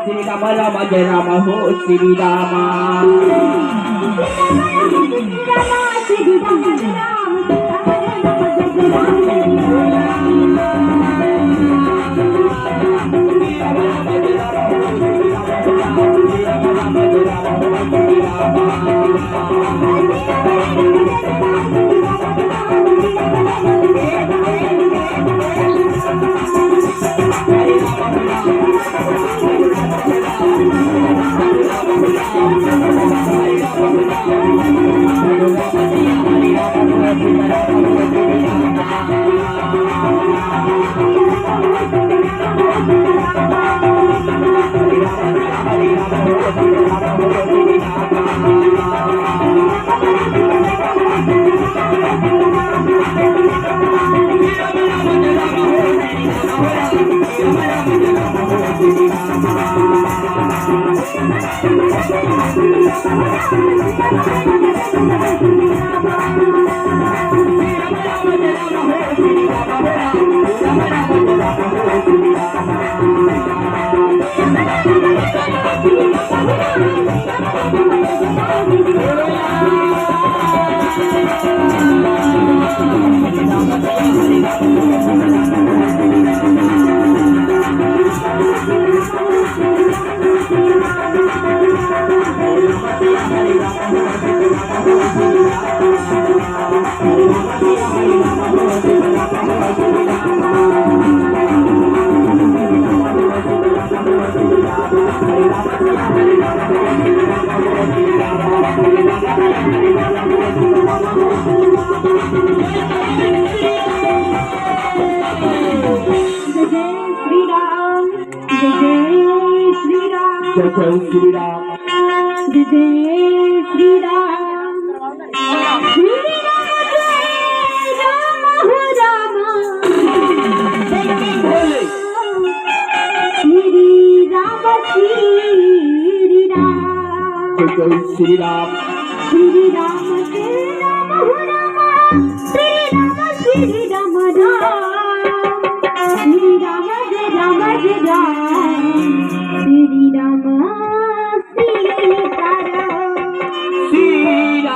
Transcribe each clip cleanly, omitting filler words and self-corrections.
Sri Rama Rama Jai Rama ho Sri Rama Sri Rama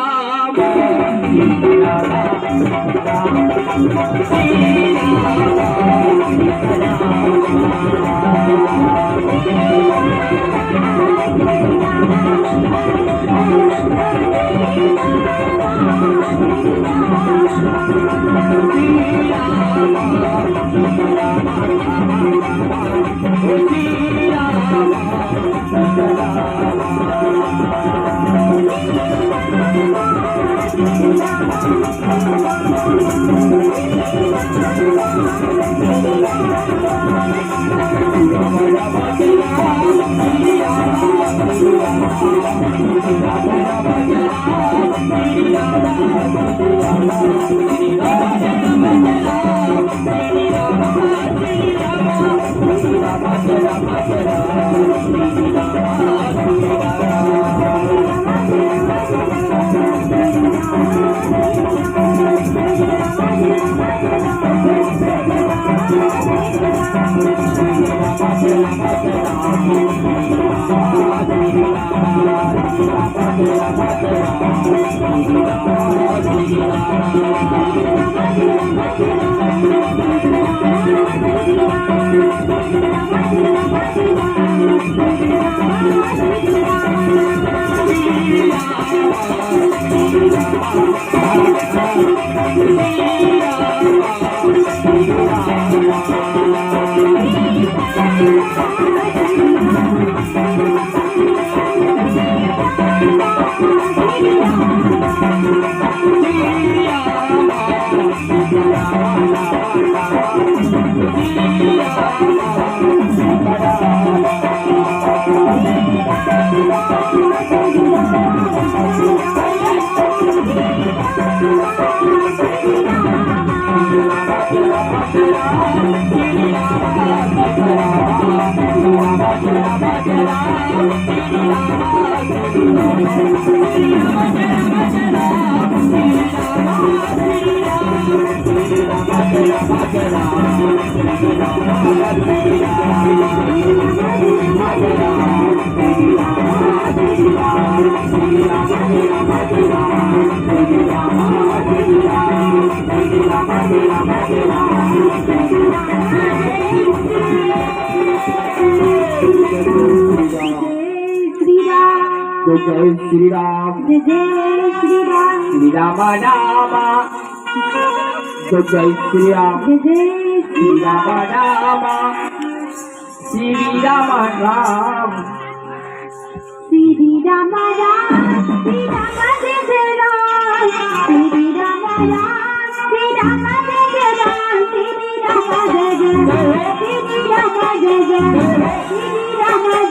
जय श्री राम श्री राम नामा जय श्री राम श्री राम नामा श्री राम राम श्री राम राम श्री राम जय जय राम श्री राम राम श्री राम जय जय राम श्री राम जय जय श्री राम जय जय श्री राम जय जय राम श्री राम जय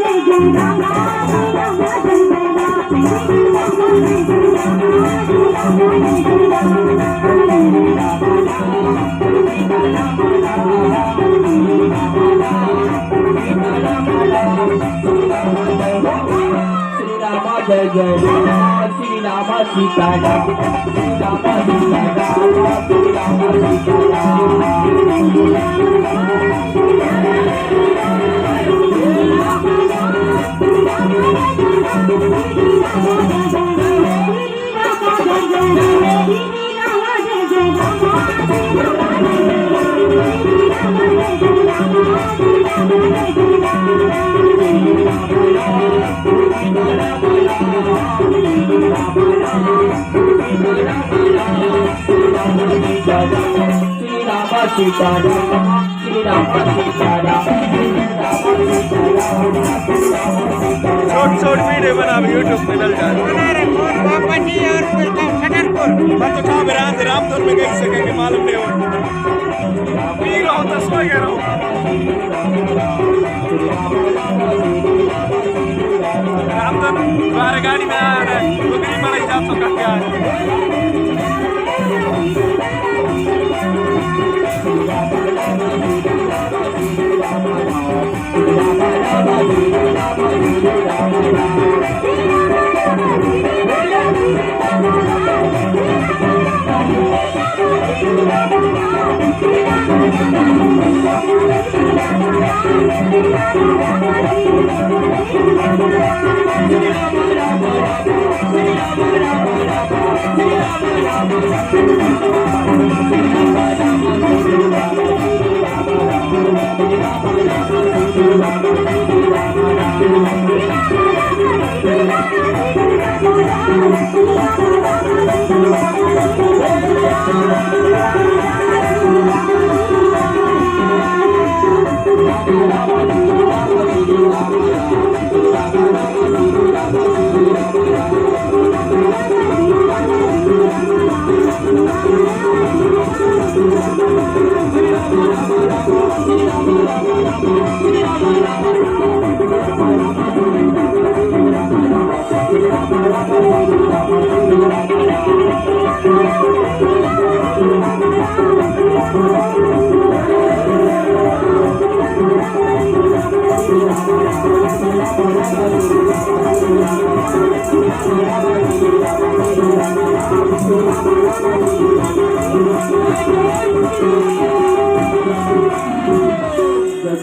जय जय जय श्री राम सीताराम श्री राम सीताराम श्री राम शॉर्ट वीडियो बना यूट्यूब में डल जाए बाबा जी और छतरपुर तो कहाँ रामपुर में कहीं सकेंगे मालूम नहीं हो पी रहा हूँ तो सो गया रहा हूँ रामपुर बाहर गाड़ी में आ रहा है गुगरी बड़ा हिसाब से करके आ रहा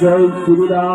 जय श्री राम।